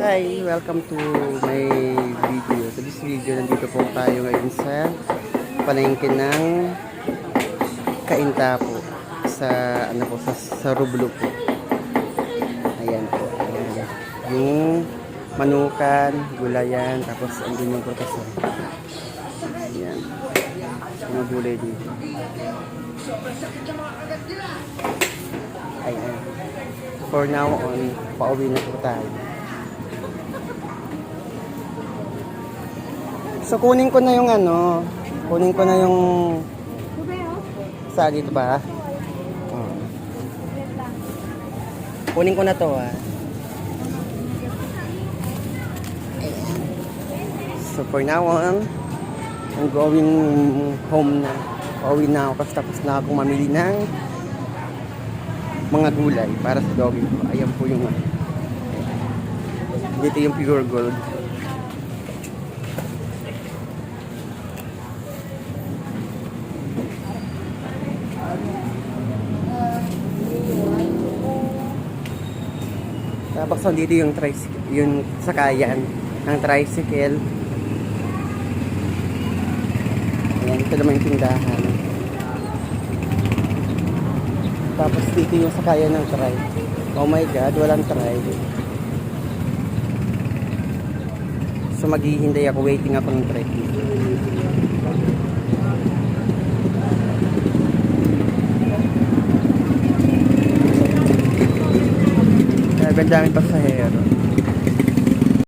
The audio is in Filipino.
Hi! Welcome to my video. So this video, nandito po tayo ngayon sa palengke ng Cainta po. Sa, ano po, sa Rublo po. Ayan po. Ayan. Yung manukan, gulayan, tapos andun yung proteson. Ayan. Mga gulay dito. Ayan. For now on, pauwi na po tayo. So kunin ko na yung kunin ko na yung saging, diba? Oh. Kunin ko na to So for now on, I'm going home na. Pauwi na ako kasi tapos na akong mamili ng mga gulay para sa doggy ko. Ayan po yung dito yung pure gold. Tapos dito yung yung sakayan ng tricycle. Ayan, ito naman yung tindahan. Tapos dito yung sakayan ng trike. Oh my God, walang trike. So maghihintay ako, waiting ako ng trike. Ang daming pasahero.